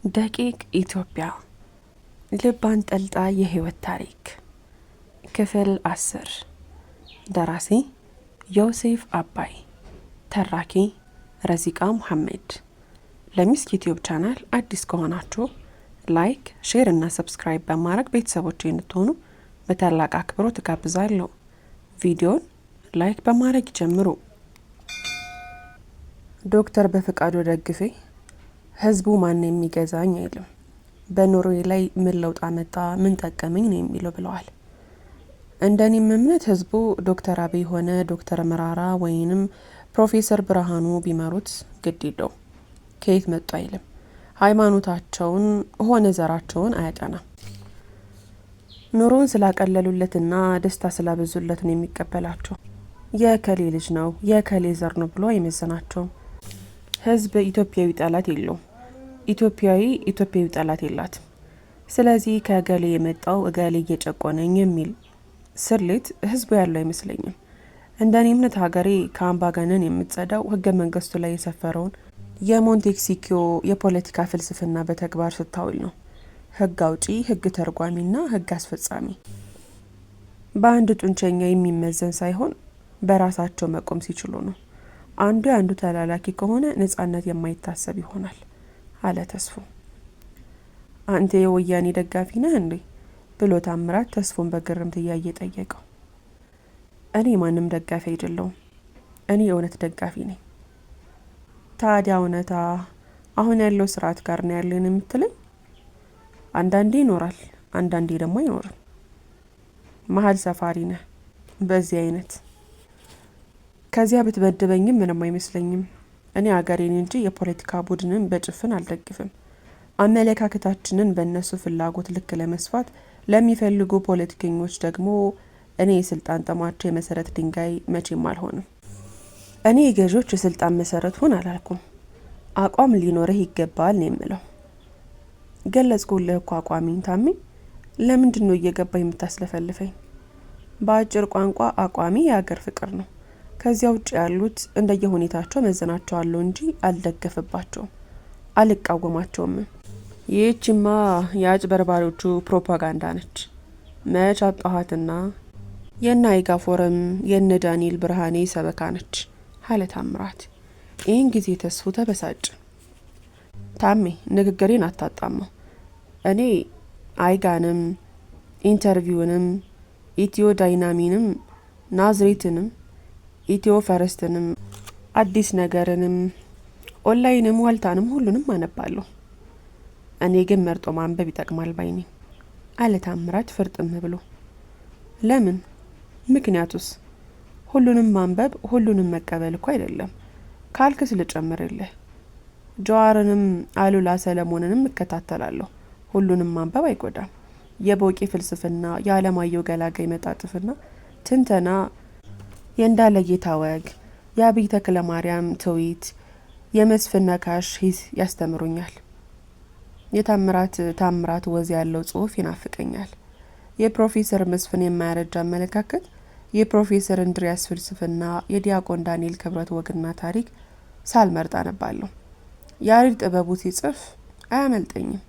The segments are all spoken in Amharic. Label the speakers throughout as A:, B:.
A: ደቂቅ ኢትዮጵያ ልብ አንጠልጣይ የህይወት ታሪክ ክፍል 10 ደራሲ ዮሴፍ አባይ ተራኪ ረዚቃ መሐመድ። ለሚስክ ዩቲዩብ ቻናል አዲስ ከሆናችሁ ላይክ፣ ሼር እና ሰብስክራይብ በማድረግ ቤተሰቦች እንድትሆኑ በታላቅ አክብሮት ተጋብዛለሁ። ቪዲዮን ላይክ በማድረግ ጀምሩ። ዶክተር በፍቃዱ ደግፌ ህዝቡ ማን የሚገዛኝ አይልም፣ በኑሮዬ ላይ ምን ለውጥ አመጣ፣ ምን ጠቀመኝ ነው የሚለው ብለዋል። እንደኔም እምነት ህዝቡ ዶክተር አብይ ሆነ ዶክተር መራራ ወይንም ፕሮፌሰር ብርሃኑ ቢመሩት ግድ ይለው ከየት መጡ አይልም። ሃይማኖታቸውን ሆነ ዘራቸውን አያጠናም። ኑሮን ስላቀለሉለትና ደስታ ስላበዙለት ነው የሚቀበላቸው። የከሌ ልጅ ነው የከሌ ዘር ነው ብሎ አይመዝናቸውም። ህዝብ ኢትዮጵያዊ ጠላት የለውም፣ ኢትዮጵያዊ ጠላት የላትም። ስለዚህ ከገሌ የመጣው እገሌ እየጨቆነኝ የሚል ስሌት ህዝቡ ያለው አይመስለኝም። እንደኔ እምነት ሀገሬ ከአምባገነን የምትጸዳው ህገ መንግስቱ ላይ የሰፈረውን የሞንቴክሲኪዮ የፖለቲካ ፍልስፍና በተግባር ስታውል ነው። ህግ አውጪ፣ ህግ ተርጓሚና ህግ አስፈጻሚ በአንድ ጡንቸኛ የሚመዘን ሳይሆን በራሳቸው መቆም ሲችሉ ነው። አንዱ የአንዱ ተላላኪ ከሆነ ነጻነት የማይታሰብ ይሆናል አለ ተስፎ። አንተ የወያኔ ደጋፊ ነህ እንዴ ብሎ ታምራት ተስፎን በግርምት እያየ ጠየቀው። እኔ ማንም ደጋፊ አይደለሁም፣ እኔ የእውነት ደጋፊ ነኝ። ታዲያ እውነታ አሁን ያለው ስርዓት ጋር ነው ያለን የምትለኝ? አንዳንዴ ይኖራል፣ አንዳንዴ ደግሞ አይኖርም። መሀል ሰፋሪ ነህ በዚህ አይነት። ከዚያ ብትበድበኝም ምንም አይመስለኝም። እኔ አገሬን እንጂ የፖለቲካ ቡድንን በጭፍን አልደግፍም። አመለካከታችንን በእነሱ ፍላጎት ልክ ለመስፋት ለሚፈልጉ ፖለቲከኞች ደግሞ እኔ የስልጣን ጥማቸው የመሰረት ድንጋይ መቼም አልሆንም። እኔ የገዦች የስልጣን መሰረት ሁን አላልኩም። አቋም ሊኖርህ ይገባል ነው የምለው። ገለጽኩልህ እኮ አቋሚን ታሜ። ለምንድን ነው እየገባ የምታስለፈልፈኝ? በአጭር ቋንቋ አቋሚ የሀገር ፍቅር ነው። ከዚያ ውጭ ያሉት እንደየሁኔታቸው መዘናቸዋለሁ እንጂ አልደገፍባቸውም፣ አልቃወማቸውም። ይህችማ የአጭበርባሪዎቹ ፕሮፓጋንዳ ነች። መች አጣኋትና የነ አይጋ ፎረም የነ ዳንኤል ብርሃኔ ሰበካ ነች አለ ታምራት። ይህን ጊዜ ተስፉ ተበሳጭ። ታሜ ንግግሬን አታጣማው። እኔ አይጋንም ኢንተርቪውንም ኢትዮ ዳይናሚንም ናዝሬትንም ኢትዮ ፈረስትንም አዲስ ነገርንም ኦንላይንም ዋልታንም ሁሉንም አነባለሁ። እኔ ግን መርጦ ማንበብ ይጠቅማል ባይኔ አለ ታምራት ፍርጥም ብሎ። ለምን? ምክንያቱስ? ሁሉንም ማንበብ ሁሉንም መቀበል እኮ አይደለም ካልክስ ልጨምርልህ። ጀዋርንም አሉላ ሰለሞንንም እከታተላለሁ። ሁሉንም ማንበብ አይጎዳም። የቦቂ ፍልስፍና፣ የአለማየሁ ገላጋይ መጣጥፍና ትንተና፣ የእንዳለ ጌታ ወግ፣ የአብይ ተክለ ማርያም ትዊት፣ የመስፍን ነካሽ ሂስ ያስተምሩኛል። የታምራት ወዝ ያለው ጽሁፍ ይናፍቀኛል። የፕሮፌሰር መስፍን የማያረጃ አመለካከት፣ የፕሮፌሰር እንድሪያስ ፍልስፍና፣ የዲያቆን ዳንኤል ክብረት ወግና ታሪክ ሳልመርጥ አነባለሁ። ያሬድ ጥበቡ ሲጽፍ አያመልጠኝም።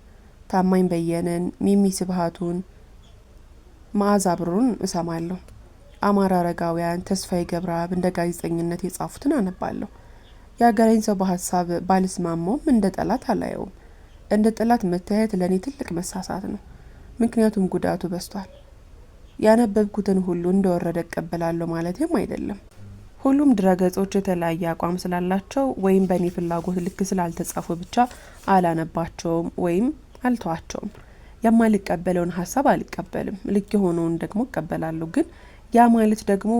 A: ታማኝ በየነን፣ ሚሚ ስብሃቱን፣ መዓዛ ብሩን እሰማለሁ። አማራ አረጋውያን፣ ተስፋዬ ገብረአብ እንደ ጋዜጠኝነት የጻፉትን አነባለሁ። የሀገሬን ሰው በሀሳብ ባልስማማውም እንደ ጠላት አላየውም። እንደ ጠላት መታየት ለእኔ ትልቅ መሳሳት ነው። ምክንያቱም ጉዳቱ በስቷል። ያነበብኩትን ሁሉ እንደወረደ እቀበላለሁ ማለትም አይደለም። ሁሉም ድረገጾች የተለያየ አቋም ስላላቸው ወይም በእኔ ፍላጎት ልክ ስላልተጻፉ ብቻ አላነባቸውም ወይም አልተዋቸውም። የማልቀበለውን ሀሳብ አልቀበልም፣ ልክ የሆነውን ደግሞ እቀበላለሁ። ግን ያ ማለት ደግሞ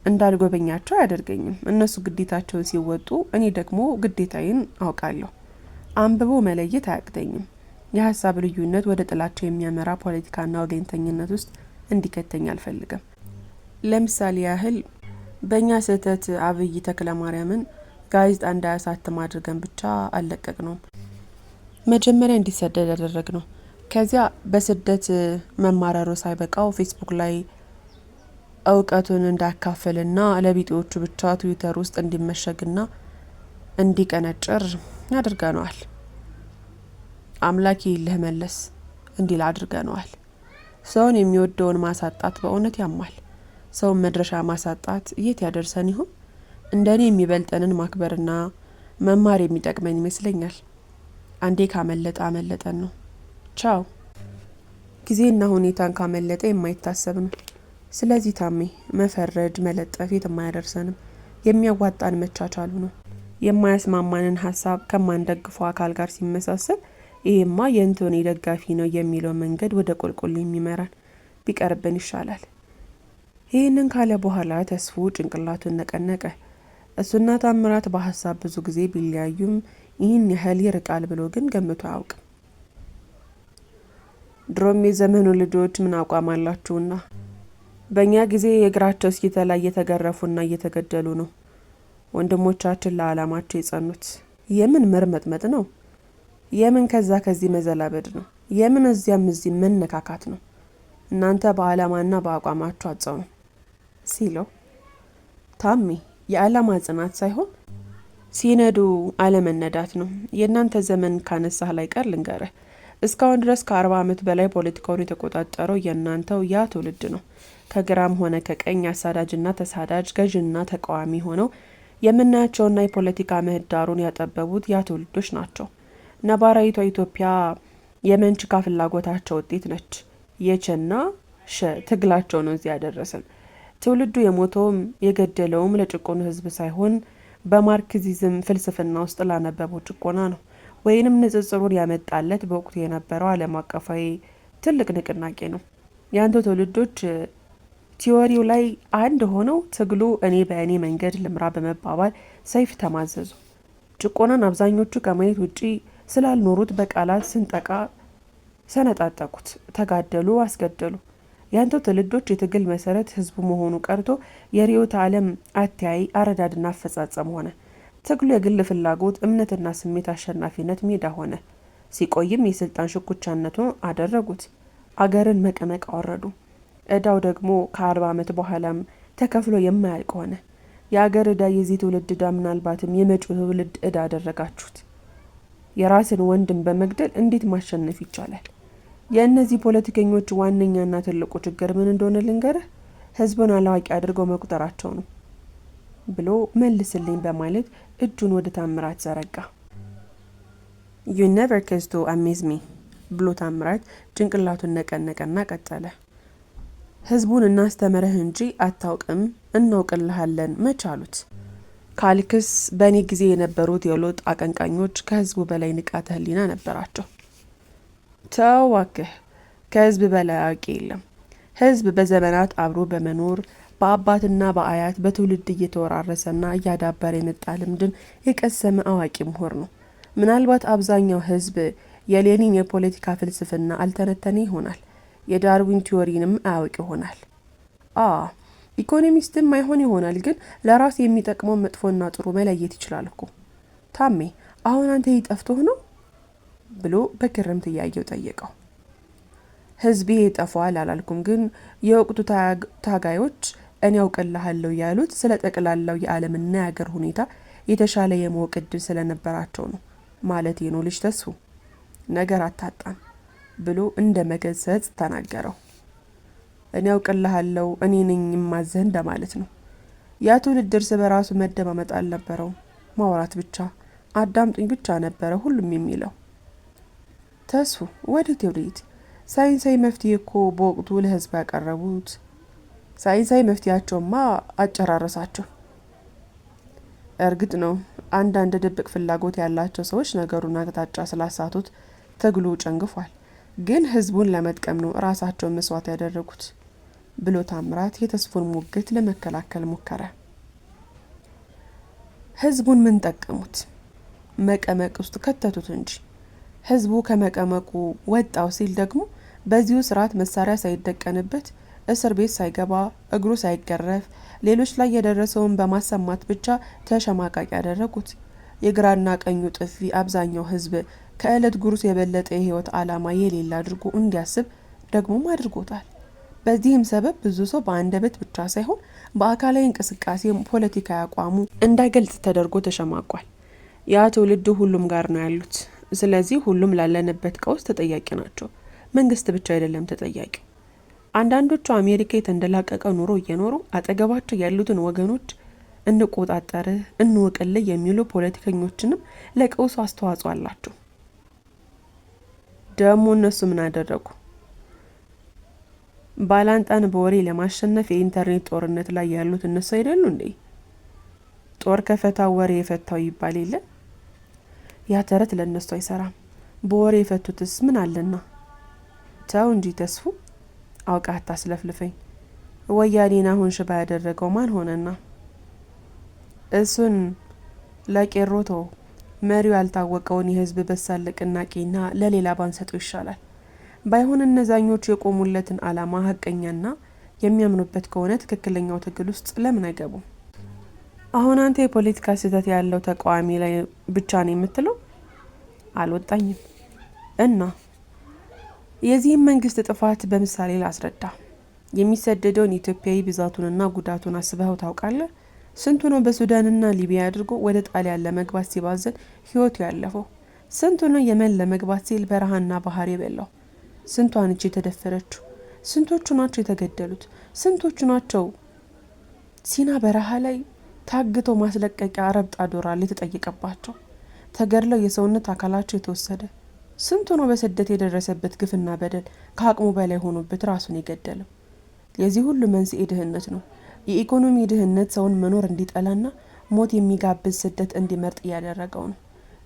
A: እንዳልጎበኛቸው አያደርገኝም። እነሱ ግዴታቸውን ሲወጡ እኔ ደግሞ ግዴታዬን አውቃለሁ። አንብቦ መለየት አያቅተኝም። የሀሳብ ልዩነት ወደ ጥላቸው የሚያመራ ፖለቲካና ወገኝተኝነት ውስጥ እንዲከተኝ አልፈልግም። ለምሳሌ ያህል በእኛ ስህተት አብይ ተክለ ማርያምን ጋዜጣ እንዳያሳትም አድርገን ብቻ አልለቀቅ ነው። መጀመሪያ እንዲሰደድ ያደረግ ነው። ከዚያ በስደት መማረሩ ሳይበቃው ፌስቡክ ላይ እውቀቱን እንዳካፈልና ለቢጤዎቹ ብቻ ትዊተር ውስጥ እንዲመሸግና እንዲቀነጭር አድርገነዋል። አምላኬ ይልህ መለስ እንዲል አድርገነዋል። ሰውን የሚወደውን ማሳጣት በእውነት ያማል። ሰውን መድረሻ ማሳጣት የት ያደርሰን ይሆን? እንደኔ የሚበልጠንን ማክበርና መማር የሚጠቅመን ይመስለኛል። አንዴ ካመለጠ አመለጠን ነው። ቻው። ጊዜና ሁኔታን ካመለጠ የማይታሰብ ነው። ስለዚህ ታሜ መፈረጅ መለጠፍ የትም አያደርሰንም። የሚያዋጣን መቻቻሉ ነው። የማያስማማንን ሀሳብ ከማንደግፈው አካል ጋር ሲመሳሰል ይሄማ የእንቶኔ ደጋፊ ነው የሚለው መንገድ ወደ ቁልቁል የሚመራን ቢቀርብን ይሻላል። ይህንን ካለ በኋላ ተስፉ ጭንቅላቱን ነቀነቀ። እሱና ታምራት በሀሳብ ብዙ ጊዜ ቢለያዩም ይህን ያህል ይርቃል ብሎ ግን ገምቶ አያውቅም። ድሮም የዘመኑ ልጆች ምን አቋም አላችሁና በእኛ ጊዜ የእግራቸው እስኪተላ እየተገረፉና እየተገደሉ ነው ወንድሞቻችን ለዓላማቸው የጸኑት። የምን መርመጥመጥ ነው? የምን ከዛ ከዚህ መዘላበድ ነው? የምን እዚያም እዚህ መነካካት ነው? እናንተ በዓላማና በአቋማችሁ አጸኑ ሲለው ታሜ የዓላማ ጽናት ሳይሆን ሲነዱ አለመነዳት ነው። የእናንተ ዘመን ካነሳህ ላይ ቀር ልንገርህ፣ እስካሁን ድረስ ከ40 ዓመት በላይ ፖለቲካውን የተቆጣጠረው የእናንተው ያ ትውልድ ነው። ከግራም ሆነ ከቀኝ አሳዳጅና ተሳዳጅ ገዥና ተቃዋሚ ሆነው የምናያቸውና የፖለቲካ ምህዳሩን ያጠበቡት ያ ትውልዶች ናቸው። ነባራዊቷ ኢትዮጵያ የመንችካ ፍላጎታቸው ውጤት ነች። የቸና ሸ ትግላቸው ነው እዚህ ያደረሰን። ትውልዱ የሞተውም የገደለውም ለጭቆኑ ህዝብ ሳይሆን በማርክሲዝም ፍልስፍና ውስጥ ላነበበው ጭቆና ነው። ወይንም ንጽጽሩን ያመጣለት በወቅቱ የነበረው ዓለም አቀፋዊ ትልቅ ንቅናቄ ነው። የአንተ ትውልዶች ቲዎሪው ላይ አንድ ሆነው ትግሉ እኔ በእኔ መንገድ ልምራ በመባባል ሰይፍ ተማዘዙ። ጭቆናን አብዛኞቹ ከማየት ውጪ ስላልኖሩት በቃላት ስንጠቃ ሰነጣጠቁት፣ ተጋደሉ፣ አስገደሉ። ያንተ ትውልዶች የትግል መሰረት ህዝቡ መሆኑ ቀርቶ የርዕዮተ ዓለም አተያይ አረዳድና አፈጻጸም ሆነ። ትግሉ የግል ፍላጎት እምነትና ስሜት አሸናፊነት ሜዳ ሆነ። ሲቆይም የስልጣን ሽኩቻነቱ አደረጉት። አገርን መቀመቅ አወረዱ። እዳው ደግሞ ከ40 ዓመት በኋላም ተከፍሎ የማያልቅ ሆነ። የአገር እዳ የዚህ ትውልድ እዳ ምናልባትም የመጪው ትውልድ እዳ አደረጋችሁት። የራስን ወንድም በመግደል እንዴት ማሸነፍ ይቻላል? የእነዚህ ፖለቲከኞች ዋነኛና ትልቁ ችግር ምን እንደሆነ ልንገርህ፣ ህዝብን አላዋቂ አድርገው መቁጠራቸው ነው ብሎ መልስልኝ በማለት እጁን ወደ ታምራት ዘረጋ። You never cease to amaze me ብሎ ታምራት ጭንቅላቱን ነቀነቀና ቀጠለ። ህዝቡን እናስተምረህ እንጂ አታውቅም፣ እናውቅልሃለን መቻሉት ካልክስ በእኔ ጊዜ የነበሩት የለውጥ አቀንቃኞች ከህዝቡ በላይ ንቃተ ህሊና ነበራቸው። ተዋክህ ከህዝብ በላይ አዋቂ የለም። ህዝብ በዘመናት አብሮ በመኖር በአባትና በአያት በትውልድ እየተወራረሰና እያዳበረ የመጣ ልምድን የቀሰመ አዋቂ ምሁር ነው። ምናልባት አብዛኛው ህዝብ የሌኒን የፖለቲካ ፍልስፍና አልተነተነ ይሆናል። የዳርዊን ቲዎሪንም አያውቅ ይሆናል። ኢኮኖሚስትም አይሆን ይሆናል። ግን ለራስ የሚጠቅመው መጥፎና ጥሩ መለየት ይችላል እኮ። ታሜ አሁን አንተ ይጠፍቶህ ነው ብሎ በግርምት እያየው ጠየቀው። ህዝቤ ይጠፋዋል አላልኩም፣ ግን የወቅቱ ታጋዮች እኔ ያውቅልሃለሁ ያሉት ስለ ጠቅላላው የዓለምና የሀገር ሁኔታ የተሻለ የማወቅ ዕድል ስለነበራቸው ነው ማለት ነው። ልጅ ተስፉ ነገር አታጣም ብሎ እንደ መገሰጽ ተናገረው። እኔ ያውቅልሃለሁ እኔ ነኝ የማዘህ እንደማለት ነው። ያ ትውልድ እርስ በራሱ መደማመጥ አልነበረውም። ማውራት ብቻ አዳምጡኝ ብቻ ነበረ ሁሉም የሚለው። ተስፉ ወዴት ሳይንሳዊ መፍትሄ እኮ በወቅቱ ለህዝብ ያቀረቡት። ሳይንሳዊ መፍትሄያቸውማ አጨራረሳቸው። እርግጥ ነው አንዳንድ ድብቅ ፍላጎት ያላቸው ሰዎች ነገሩን አቅጣጫ ስላሳቱት ትግሉ ጨንግፏል። ግን ህዝቡን ለመጥቀም ነው ራሳቸውን መስዋዕት ያደረጉት ብሎ ታምራት የተስፉን ሙግት ለመከላከል ሞከረ። ህዝቡን ምን ጠቀሙት? መቀመቅ ውስጥ ከተቱት እንጂ። ህዝቡ ከመቀመቁ ወጣው ሲል ደግሞ በዚሁ ስርዓት መሳሪያ ሳይደቀንበት እስር ቤት ሳይገባ እግሩ ሳይገረፍ ሌሎች ላይ የደረሰውን በማሰማት ብቻ ተሸማቃቂ ያደረጉት። የግራና ቀኙ ጥፊ አብዛኛው ህዝብ ከእለት ጉርስ የበለጠ የህይወት ዓላማ የሌለ አድርጎ እንዲያስብ ደግሞም አድርጎታል። በዚህም ሰበብ ብዙ ሰው በአንደበት ብቻ ሳይሆን በአካላዊ እንቅስቃሴ ፖለቲካዊ አቋሙ እንዳይገልጽ ተደርጎ ተሸማቋል። ያ ትውልድ ሁሉም ጋር ነው ያሉት። ስለዚህ ሁሉም ላለንበት ቀውስ ተጠያቂ ናቸው። መንግስት ብቻ አይደለም ተጠያቂ። አንዳንዶቹ አሜሪካ የተንደላቀቀ ኑሮ እየኖሩ አጠገባቸው ያሉትን ወገኖች እንቆጣጠርህ እንወቅልህ የሚሉ ፖለቲከኞችንም ለቀውሱ አስተዋጽኦ አላቸው። ደግሞ እነሱ ምን አደረጉ? ባላንጣን በወሬ ለማሸነፍ የኢንተርኔት ጦርነት ላይ ያሉት እነሱ አይደሉ እንዴ? ጦር ከፈታው ወሬ የፈታው ይባል የለ? ያ ተረት ለእነሱ አይሰራም። በወሬ የፈቱትስ ምን አለና? ተው እንጂ ተስፉ፣ አውቃ አታስለፍልፈኝ። ወያኔን አሁን ሽባ ያደረገው ማን ሆነና? እሱን ለቄሮቶ መሪው ያልታወቀውን የህዝብ በሳል ንቅናቄና ለሌላ ባንሰጡ ይሻላል። ባይሆን እነዛኞቹ የቆሙለትን አላማ ሀቀኛና የሚያምኑበት ከሆነ ትክክለኛው ትግል ውስጥ ለምን አይገቡም? አሁን አንተ የፖለቲካ ስህተት ያለው ተቃዋሚ ላይ ብቻ ነው የምትለው? አልወጣኝም። እና የዚህም መንግስት ጥፋት በምሳሌ ላስረዳ። የሚሰደደውን ኢትዮጵያዊ ብዛቱንና ጉዳቱን አስበኸው ታውቃለህ? ስንቱ ነው በሱዳንና ሊቢያ አድርጎ ወደ ጣሊያን ለመግባት ሲባዘን ህይወቱ ያለፈው? ስንቱ ነው የመን ለመግባት ሲል በረሃና ባህር የበላው? ስንቷን እጅ የተደፈረችው? ስንቶቹ ናቸው የተገደሉት? ስንቶቹ ናቸው ሲና በረሃ ላይ ታግተው ማስለቀቂያ ረብጣ ዶላር የተጠየቀባቸው? ተገድለው የሰውነት አካላቸው የተወሰደ? ስንቱ ነው በስደት የደረሰበት ግፍና በደል ከአቅሙ በላይ ሆኖበት ራሱን የገደለው? የዚህ ሁሉ መንስኤ ድህነት ነው። የኢኮኖሚ ድህነት ሰውን መኖር እንዲጠላና ሞት የሚጋብዝ ስደት እንዲመርጥ እያደረገው ነው።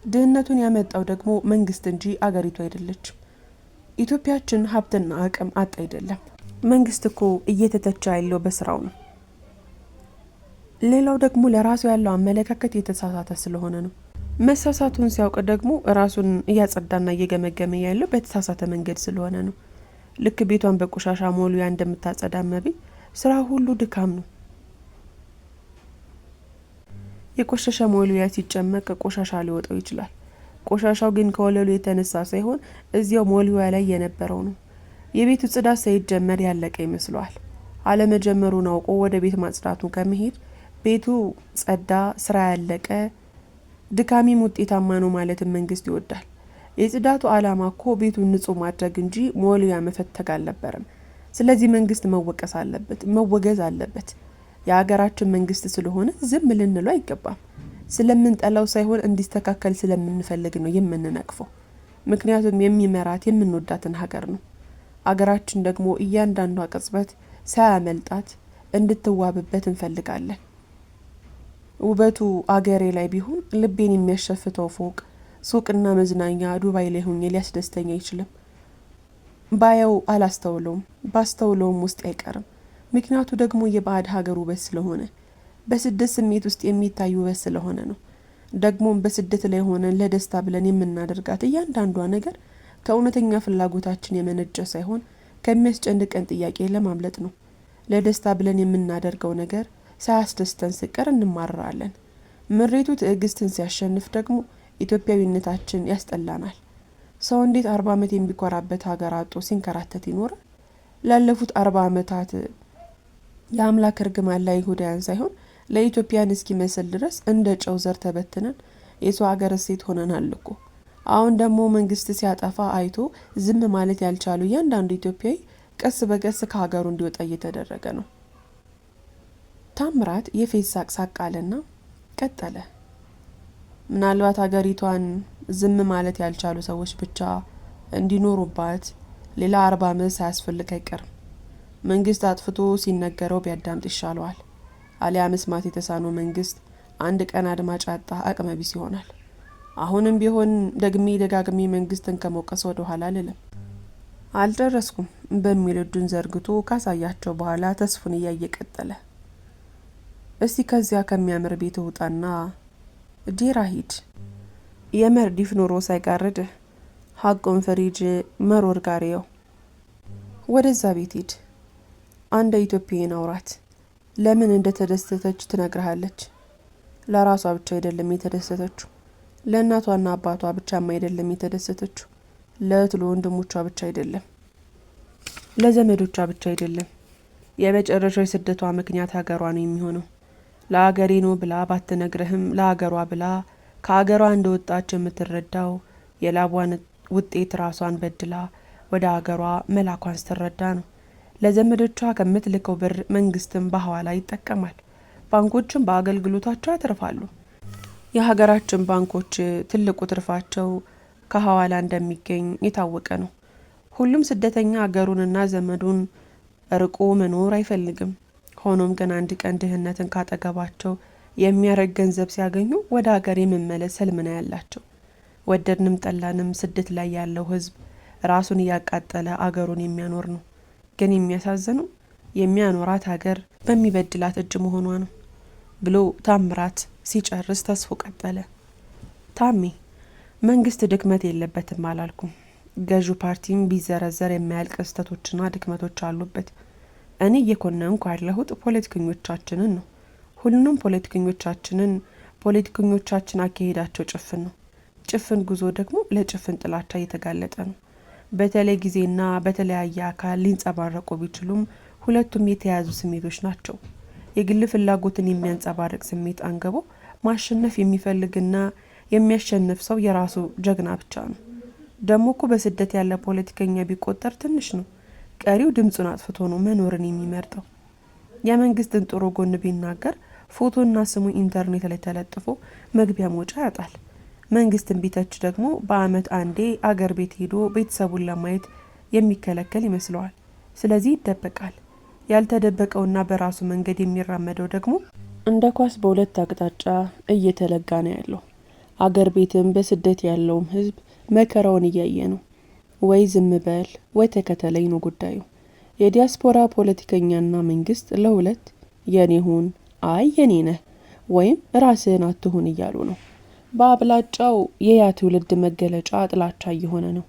A: ድህነቱን ያመጣው ደግሞ መንግስት እንጂ አገሪቱ አይደለችም። ኢትዮጵያችን ሀብትና አቅም አጥ አይደለም። መንግስት እኮ እየተተቻ ያለው በስራው ነው። ሌላው ደግሞ ለራሱ ያለው አመለካከት የተሳሳተ ስለሆነ ነው። መሳሳቱን ሲያውቅ ደግሞ ራሱን እያጸዳና እየገመገመ ያለው በተሳሳተ መንገድ ስለሆነ ነው። ልክ ቤቷን በቆሻሻ ሞሉያ እንደምታጸዳ እመቤት ስራ ሁሉ ድካም ነው። የቆሻሻ ሞሉያ ሲጨመቅ ቆሻሻ ሊወጣው ይችላል። ቆሻሻው ግን ከወለሉ የተነሳ ሳይሆን እዚያው ሞሉያ ላይ የነበረው ነው። የቤቱ ጽዳት ሳይጀመር ያለቀ ይመስለዋል። አለመጀመሩን አውቆ ወደ ቤት ማጽዳቱ ከመሄድ ቤቱ ጸዳ፣ ስራ ያለቀ፣ ድካሚም ውጤታማ ነው ማለትም መንግስት ይወዳል። የጽዳቱ ዓላማ እኮ ቤቱን ንጹህ ማድረግ እንጂ ሞሉያ መፈተግ አልነበረም። ስለዚህ መንግስት መወቀስ አለበት፣ መወገዝ አለበት። የሀገራችን መንግስት ስለሆነ ዝም ልንለው አይገባም። ስለምንጠላው ሳይሆን እንዲስተካከል ስለምንፈልግ ነው የምንነቅፈው። ምክንያቱም የሚመራት የምንወዳትን ሀገር ነው። አገራችን ደግሞ እያንዳንዷ ቅጽበት ሳያመልጣት እንድትዋብበት እንፈልጋለን። ውበቱ አገሬ ላይ ቢሆን ልቤን የሚያሸፍተው ፎቅ፣ ሱቅና መዝናኛ ዱባይ ላይ ሆኜ ሊያስደስተኝ አይችልም። ባየው አላስተውለውም፣ ባስተውለውም ውስጥ አይቀርም። ምክንያቱ ደግሞ የባዕድ ሀገር ውበት ስለሆነ፣ በስደት ስሜት ውስጥ የሚታይ ውበት ስለሆነ ነው። ደግሞም በስደት ላይ ሆነን ለደስታ ብለን የምናደርጋት እያንዳንዷ ነገር ከእውነተኛ ፍላጎታችን የመነጨ ሳይሆን ከሚያስጨንቀን ጥያቄ ለማምለጥ ነው። ለደስታ ብለን የምናደርገው ነገር ሳያስደስተን ሲቀር እንማረራለን። ምሬቱ ትዕግስትን ሲያሸንፍ ደግሞ ኢትዮጵያዊነታችን ያስጠላናል። ሰው እንዴት 40 ዓመት የሚኮራበት ሀገር አጥቶ ሲንከራተት ይኖራል? ላለፉት 40 ዓመታት የአምላክ እርግማን ላይ ይሁዳያን ሳይሆን ለኢትዮጵያን እስኪመስል ድረስ እንደ ጨው ዘር ተበትነን የሰው ሀገር እሴት ሆነናል እኮ። አሁን ደግሞ መንግስት ሲያጠፋ አይቶ ዝም ማለት ያልቻሉ እያንዳንዱ ኢትዮጵያዊ ቀስ በቀስ ከሀገሩ እንዲወጣ እየተደረገ ነው። ታምራት የፌዝ ሳቅ ሳቅ አለና ቀጠለ። ምናልባት ሀገሪቷን ዝም ማለት ያልቻሉ ሰዎች ብቻ እንዲኖሩባት ሌላ 40 ዓመት ሳያስፈልግ አይቀርም። መንግስት አጥፍቶ ሲነገረው ቢያዳምጥ ይሻለዋል። አሊያ መስማት የተሳነው መንግስት አንድ ቀን አድማጭ አጣ አቅመ ቢስ ይሆናል። አሁንም ቢሆን ደጋግሜ መንግስትን ከመውቀስ ወደ ኋላ አልልም። አልጨረስኩም በሚል እጁን ዘርግቶ ካሳያቸው በኋላ ተስፉን እያየ ቀጠለ። እስቲ ከዚያ ከሚያምር ቤት ውጣና ዴራ ሂድ። የመርዲፍ ኑሮ ሳይጋርድ ሀቁን ፍሪጅ መሮር ጋሪው ወደዛ ቤት ሂድ። አንድ ኢትዮጵያዊን አውራት። ለምን እንደተደሰተች ትነግርሃለች። ለራሷ ብቻ አይደለም የተደሰተችው፣ ለእናቷና አባቷ ብቻም አይደለም የተደሰተችው፣ ለእህት ለወንድሞቿ ብቻ አይደለም፣ ለዘመዶቿ ብቻ አይደለም። የመጨረሻው የስደቷ ምክንያት ሀገሯ ነው የሚሆነው። ለሀገሬ ነው ብላ ባትነግርህም ለሀገሯ ብላ ከሀገሯ እንደወጣች የምትረዳው የላቧን ውጤት ራሷን በድላ ወደ ሀገሯ መላኳን ስትረዳ ነው። ለዘመዶቿ ከምትልከው ብር መንግስትም በሐዋላ ይጠቀማል። ባንኮችም በአገልግሎታቸው ያተርፋሉ። የሀገራችን ባንኮች ትልቁ ትርፋቸው ከሐዋላ እንደሚገኝ የታወቀ ነው። ሁሉም ስደተኛ ሀገሩንና ዘመዱን ርቆ መኖር አይፈልግም። ሆኖም ግን አንድ ቀን ድህነትን ካጠገባቸው የሚያረግ ገንዘብ ሲያገኙ ወደ ሀገር የመመለስ ህልም ነው ያላቸው። ወደድንም ጠላንም ስደት ላይ ያለው ህዝብ ራሱን እያቃጠለ አገሩን የሚያኖር ነው። ግን የሚያሳዝነው የሚያኖራት ሀገር በሚበድላት እጅ መሆኗ ነው ብሎ ታምራት ሲጨርስ ተስፎ ቀጠለ። ታሜ መንግስት ድክመት የለበትም አላልኩም። ገዢው ፓርቲም ቢዘረዘር የማያልቅ ስህተቶችና ድክመቶች አሉበት። እኔ እየኮነንኩ ያለሁት ፖለቲከኞቻችንን ነው። ሁሉንም ፖለቲከኞቻችን አካሄዳቸው ጭፍን ነው። ጭፍን ጉዞ ደግሞ ለጭፍን ጥላቻ እየተጋለጠ ነው። በተለይ ጊዜና በተለያየ አካል ሊንጸባረቁ ቢችሉም ሁለቱም የተያዙ ስሜቶች ናቸው። የግል ፍላጎትን የሚያንጸባርቅ ስሜት አንግቦ ማሸነፍ የሚፈልግና የሚያሸንፍ ሰው የራሱ ጀግና ብቻ ነው። ደግሞ እኮ በስደት ያለ ፖለቲከኛ ቢቆጠር ትንሽ ነው። ቀሪው ድምጹን አጥፍቶ ነው መኖርን የሚመርጠው። የመንግስትን ጥሩ ጎን ቢናገር ፎቶና ስሙ ኢንተርኔት ላይ ተለጥፎ መግቢያ መውጫ ያጣል። መንግስትን ቢተች ደግሞ በአመት አንዴ አገር ቤት ሄዶ ቤተሰቡን ለማየት የሚከለከል ይመስለዋል። ስለዚህ ይደበቃል። ያልተደበቀውና በራሱ መንገድ የሚራመደው ደግሞ እንደ ኳስ በሁለት አቅጣጫ እየተለጋ ነው ያለው። አገር ቤትም በስደት ያለውም ህዝብ መከራውን እያየ ነው። ወይ ዝም በል ወይ ተከተለኝ ነው ጉዳዩ። የዲያስፖራ ፖለቲከኛና መንግስት ለሁለት የኔ ሁን፣ አይ የኔ ነህ ወይም ራስህን አትሁን እያሉ ነው። በአብላጫው የያ ትውልድ መገለጫ ጥላቻ እየሆነ ነው።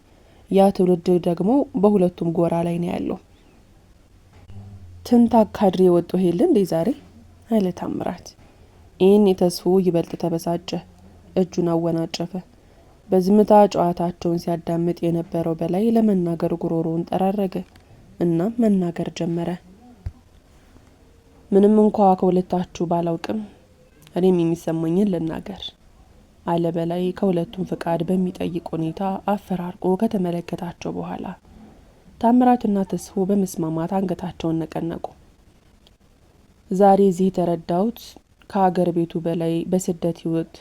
A: ያ ትውልድ ደግሞ በሁለቱም ጎራ ላይ ነው ያለው። ትንታግ ካድሬ ወጥቶ ሄል እንዴ ዛሬ አለ ታምራት። ይህን የተስፉ ይበልጥ ተበሳጨ። እጁን አወናጨፈ። በዝምታ ጨዋታቸውን ሲያዳምጥ የነበረው በላይ ለመናገር ጉሮሮውን ጠራረገ እና መናገር ጀመረ። ምንም እንኳ ከሁለታችሁ ባላውቅም እኔም የሚሰማኝን ልናገር አለ በላይ ከሁለቱም ፍቃድ በሚጠይቅ ሁኔታ አፈራርቆ ከተመለከታቸው በኋላ። ታምራትና ተስፉ በመስማማት አንገታቸውን ነቀነቁ። ዛሬ እዚህ የተረዳሁት ከሀገር ቤቱ በላይ በስደት ህይወት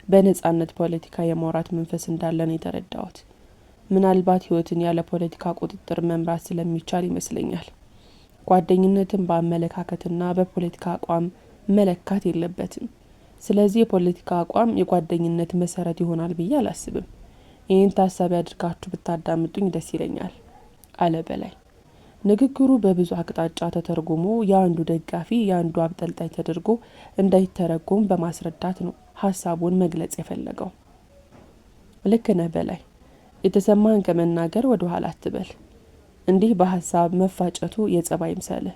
A: በነጻነት ፖለቲካ የማውራት መንፈስ እንዳለ ነው የተረዳሁት። ምናልባት ህይወትን ያለ ፖለቲካ ቁጥጥር መምራት ስለሚቻል ይመስለኛል። ጓደኝነትን በአመለካከትና በፖለቲካ አቋም መለካት የለበትም። ስለዚህ የፖለቲካ አቋም የጓደኝነት መሰረት ይሆናል ብዬ አላስብም። ይህን ታሳቢ አድርጋችሁ ብታዳምጡኝ ደስ ይለኛል አለ በላይ። ንግግሩ በብዙ አቅጣጫ ተተርጉሞ የአንዱ ደጋፊ የአንዱ አብጠልጣይ ተደርጎ እንዳይተረጎም በማስረዳት ነው ሀሳቡን መግለጽ የፈለገው። ልክ ነህ በላይ፣ የተሰማህን ከመናገር ወደ ኋላ አትበል። እንዲህ በሀሳብ መፋጨቱ የጸባይ ምሳሌ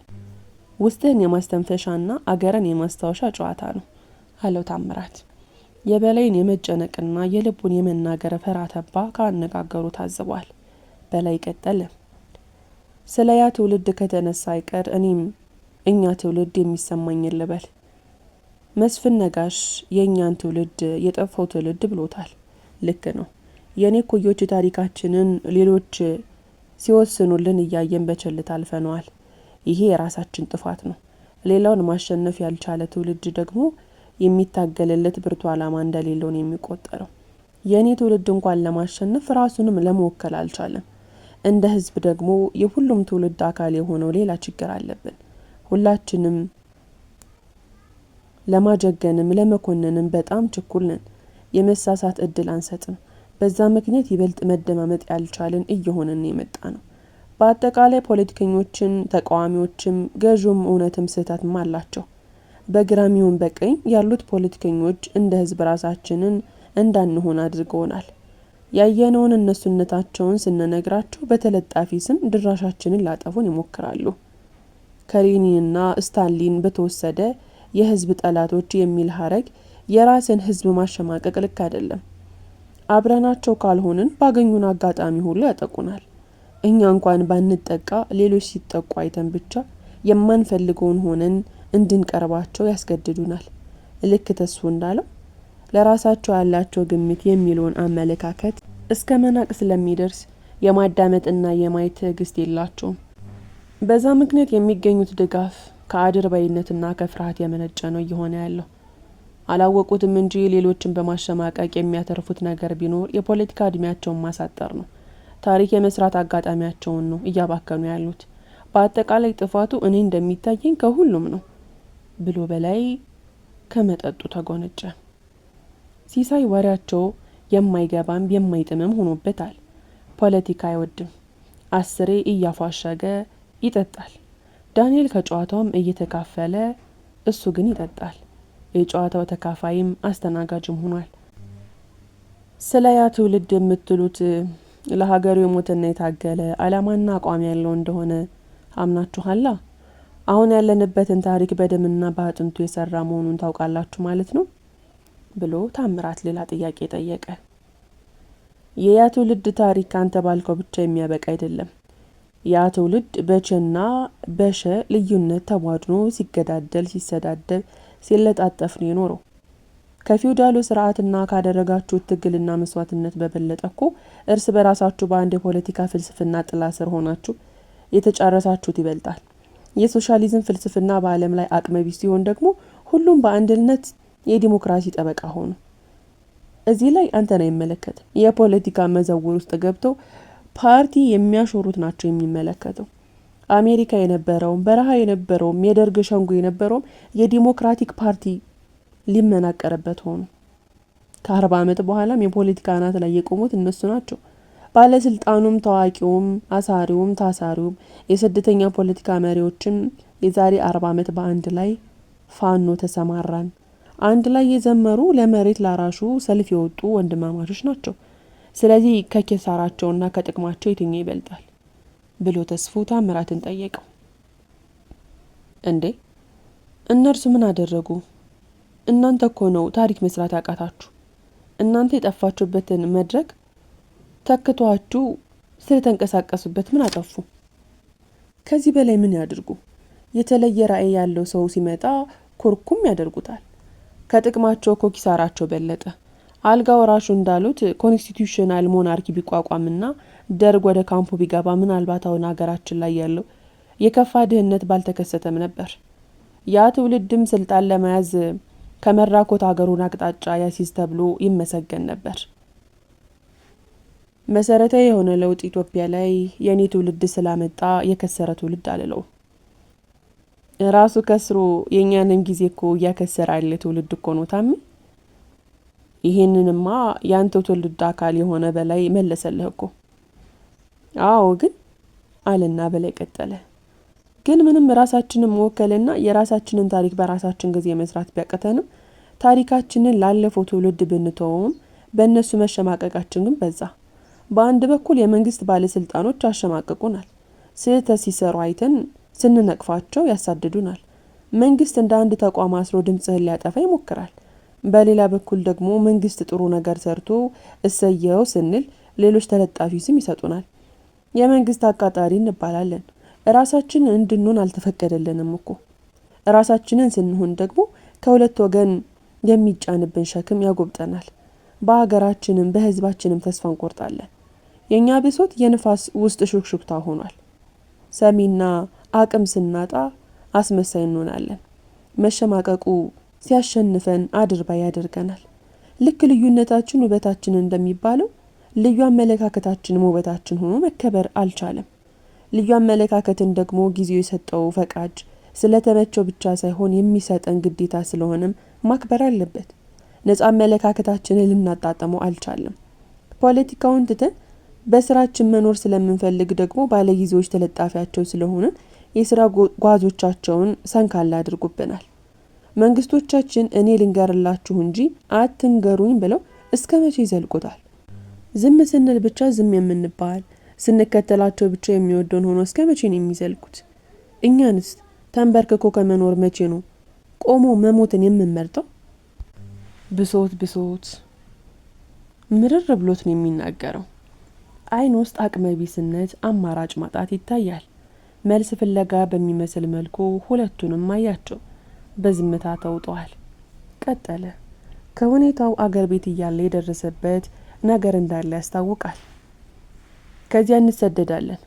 A: ውስጥህን የማስተንፈሻና አገርን የማስታወሻ ጨዋታ ነው አለው ታምራት። የበላይን የመጨነቅና የልቡን የመናገር ፈራተባ ካነጋገሩ ታዝቧል። በላይ ቀጠለ። ስለ ያ ትውልድ ከተነሳ አይቀር እኛ ትውልድ የሚሰማኝን ልበል። መስፍን ነጋሽ የእኛን ትውልድ የጠፋው ትውልድ ብሎታል። ልክ ነው። የኔ ኩዮች ታሪካችንን ሌሎች ሲወስኑልን እያየን በቸልታ አልፈነዋል። ይሄ የራሳችን ጥፋት ነው። ሌላውን ማሸነፍ ያልቻለ ትውልድ ደግሞ የሚታገልለት ብርቱ ዓላማ እንደሌለው ነው የሚቆጠረው። የኔ ትውልድ እንኳን ለማሸነፍ ራሱንም ለመወከል አልቻለም። እንደ ህዝብ ደግሞ የሁሉም ትውልድ አካል የሆነው ሌላ ችግር አለብን። ሁላችንም ለማጀገንም ለመኮንንም በጣም ችኩል ነን። የመሳሳት እድል አንሰጥም። በዛ ምክንያት ይበልጥ መደማመጥ ያልቻልን እየሆነን የመጣ ነው። በአጠቃላይ ፖለቲከኞችን፣ ተቃዋሚዎችም፣ ገዥም እውነትም ስህተትም አላቸው። በግራም ይሁን በቀኝ ያሉት ፖለቲከኞች እንደ ህዝብ ራሳችንን እንዳንሆን አድርገውናል። ያየነውን እነሱነታቸውን ስንነግራቸው በተለጣፊ ስም ድራሻችንን ላጠፉን ይሞክራሉ። ከሌኒንና ስታሊን በተወሰደ የህዝብ ጠላቶች የሚል ሀረግ የራስን ህዝብ ማሸማቀቅ ልክ አይደለም። አብረናቸው ካልሆንን ባገኙን አጋጣሚ ሁሉ ያጠቁናል። እኛ እንኳን ባንጠቃ ሌሎች ሲጠቁ አይተን ብቻ የማንፈልገውን ሆነን እንድንቀርባቸው ያስገድዱናል። ልክ ተስፉ እንዳለው ለራሳቸው ያላቸው ግምት የሚለውን አመለካከት እስከ መናቅ ስለሚደርስ የማዳመጥና የማየት ትዕግስት የላቸውም። በዛ ምክንያት የሚገኙት ድጋፍ ከአድርባይነትና ከፍርሃት የመነጨ ነው እየሆነ ያለው። አላወቁትም እንጂ ሌሎችን በማሸማቀቅ የሚያተርፉት ነገር ቢኖር የፖለቲካ እድሜያቸውን ማሳጠር ነው። ታሪክ የመስራት አጋጣሚያቸውን ነው እያባከኑ ያሉት። በአጠቃላይ ጥፋቱ እኔ እንደሚታየኝ ከሁሉም ነው ብሎ በላይ ከመጠጡ ተጎነጨ። ሲሳይ ወሬያቸው የማይገባም የማይጥምም ሆኖበታል። ፖለቲካ አይወድም። አስሬ እያፏሸገ ይጠጣል። ዳንኤል ከጨዋታውም እየተካፈለ እሱ ግን ይጠጣል። የጨዋታው ተካፋይም አስተናጋጅም ሆኗል። ስለ ያ ትውልድ የምትሉት ለሀገሩ የሞተና የታገለ አላማና አቋም ያለው እንደሆነ አምናችኋላ? አሁን ያለንበትን ታሪክ በደምና በአጥንቱ የሰራ መሆኑን ታውቃላችሁ ማለት ነው ብሎ ታምራት ሌላ ጥያቄ ጠየቀ። የያ ትውልድ ታሪክ አንተ ባልከው ብቻ የሚያበቃ አይደለም። ያ ትውልድ በቸና በሸ ልዩነት ተቧድኖ ሲገዳደል፣ ሲሰዳደብ፣ ሲለጣጠፍ ነው የኖረው። ከፊውዳሉ ስርዓትና ካደረጋችሁት ትግልና መስዋዕትነት በበለጠ እኮ እርስ በራሳችሁ በአንድ የፖለቲካ ፍልስፍና ጥላ ስር ሆናችሁ የተጫረሳችሁት ይበልጣል። የሶሻሊዝም ፍልስፍና በዓለም ላይ አቅመ ቢስ ሲሆን ደግሞ ሁሉም በአንድነት የዲሞክራሲ ጠበቃ ሆኑ። እዚህ ላይ አንተን አይመለከትም። የፖለቲካ መዘውር ውስጥ ገብተው ፓርቲ የሚያሾሩት ናቸው የሚመለከተው። አሜሪካ የነበረውም በረሃ የነበረውም የደርግ ሸንጎ የነበረውም የዲሞክራቲክ ፓርቲ ሊመናቀርበት ሆኑ። ከ40 ዓመት በኋላም የፖለቲካ አናት ላይ የቆሙት እነሱ ናቸው። ባለስልጣኑም ታዋቂውም አሳሪውም ታሳሪውም የስደተኛ ፖለቲካ መሪዎችም የዛሬ 40 ዓመት በአንድ ላይ ፋኖ ተሰማራን አንድ ላይ የዘመሩ ለመሬት ላራሹ ሰልፍ የወጡ ወንድማማቾች ናቸው። ስለዚህ ከኪሳራቸውና ከጥቅማቸው የትኛው ይበልጣል ብሎ ተስፉ ታምራትን ጠየቀው። እንዴ እነርሱ ምን አደረጉ? እናንተ እኮ ነው ታሪክ መስራት ያቃታችሁ። እናንተ የጠፋችሁበትን መድረክ ተክቷችሁ ስለተንቀሳቀሱበት ምን አጠፉ? ከዚህ በላይ ምን ያድርጉ? የተለየ ራዕይ ያለው ሰው ሲመጣ ኩርኩም ያደርጉታል። ከጥቅማቸው እኮ ኪሳራቸው በለጠ። አልጋ ወራሹ እንዳሉት ኮንስቲቱሽናል ሞናርኪ ቢቋቋምና ደርግ ወደ ካምፑ ቢገባ ምናልባት አሁን ሀገራችን ላይ ያለው የከፋ ድህነት ባልተከሰተም ነበር። ያ ትውልድም ስልጣን ለመያዝ ከመራኮት ሀገሩን አቅጣጫ ያሲዝ ተብሎ ይመሰገን ነበር። መሰረታዊ የሆነ ለውጥ ኢትዮጵያ ላይ የኔ ትውልድ ስላመጣ የከሰረ ትውልድ አልለው። ራሱ ከስሮ የኛንም ጊዜ እኮ እያከሰረ ያለ ትውልድ እኮ ነው ታሚ። ይሄንንማ ያንተ ትውልድ አካል የሆነ በላይ መለሰልህ እኮ። አዎ ግን አለና በላይ ቀጠለ። ግን ምንም ራሳችንን መወከልና የራሳችንን ታሪክ በራሳችን ጊዜ መስራት ቢያቀተንም ታሪካችንን ላለፈው ትውልድ ብንተውም በእነሱ መሸማቀቃችን ግን በዛ። በአንድ በኩል የመንግስት ባለስልጣኖች አሸማቀቁናል። ስህተት ሲሰሩ አይተን ስንነቅፋቸው ያሳድዱናል። መንግስት እንደ አንድ ተቋም አስሮ ድምጽህን ሊያጠፋ ይሞክራል። በሌላ በኩል ደግሞ መንግስት ጥሩ ነገር ሰርቶ እሰየው ስንል ሌሎች ተለጣፊ ስም ይሰጡናል። የመንግስት አቃጣሪ እንባላለን። ራሳችንን እንድንሆን አልተፈቀደልንም እኮ። ራሳችንን ስንሆን ደግሞ ከሁለት ወገን የሚጫንብን ሸክም ያጎብጠናል። በሀገራችንም በህዝባችንም ተስፋ እንቆርጣለን። የኛ ብሶት የንፋስ ውስጥ ሹክሹክታ ሆኗል። ሰሚና አቅም ስናጣ አስመሳይ እንሆናለን። መሸማቀቁ ሲያሸንፈን አድርባይ ያደርገናል። ልክ ልዩነታችን ውበታችን እንደሚባለው ልዩ አመለካከታችን ውበታችን ሆኖ መከበር አልቻለም። ልዩ አመለካከትን ደግሞ ጊዜው የሰጠው ፈቃጅ ስለተመቸው ብቻ ሳይሆን የሚሰጠን ግዴታ ስለሆነም ማክበር አለበት። ነጻ አመለካከታችንን ልናጣጣመው አልቻለም። ፖለቲካውን ትተን በስራችን መኖር ስለምንፈልግ ደግሞ ባለጊዜዎች ተለጣፊያቸው ስለሆነ የስራ ጓዞቻቸውን ሰንካላ አድርጉብናል። መንግስቶቻችን እኔ ልንገርላችሁ እንጂ አትንገሩኝ ብለው እስከ መቼ ይዘልቁታል? ዝም ስንል ብቻ ዝም የምንባል፣ ስንከተላቸው ብቻ የሚወደውን ሆኖ እስከ መቼ ነው የሚዘልቁት? እኛንስ ተንበርክኮ ከመኖር መቼ ነው ቆሞ መሞትን የምንመርጠው? ብሶት ብሶት ምርር ብሎት ነው የሚናገረው። አይን ውስጥ አቅመቢስነት፣ አማራጭ ማጣት ይታያል። መልስ ፍለጋ በሚመስል መልኩ ሁለቱንም አያቸው። በዝምታ ተውጠዋል። ቀጠለ። ከሁኔታው አገር ቤት እያለ የደረሰበት ነገር እንዳለ ያስታውቃል። ከዚያ እንሰደዳለን።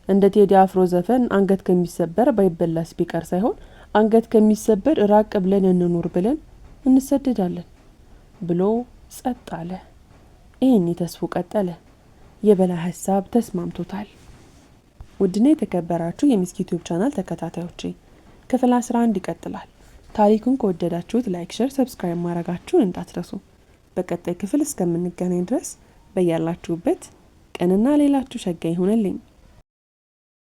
A: እንደ ቴዲ አፍሮ ዘፈን አንገት ከሚሰበር ባይበላስ ቢቀር ሳይሆን አንገት ከሚሰበር ራቅ ብለን እንኖር ብለን እንሰደዳለን ብሎ ጸጥ አለ። ይህኔ ተስፉ ቀጠለ። የበላይ ሀሳብ ተስማምቶታል። ውድና የተከበራችሁ የሚስኪ ዩቲዩብ ቻናል ተከታታዮቼ ክፍል 11 ይቀጥላል። ታሪኩን ከወደዳችሁት ላይክ፣ ሼር፣ ሰብስክራይብ ማድረጋችሁን እንዳትረሱ። በቀጣይ ክፍል እስከምንገናኝ ድረስ በያላችሁበት ቀንና ሌላችሁ ሸጋ ይሁንልኝ።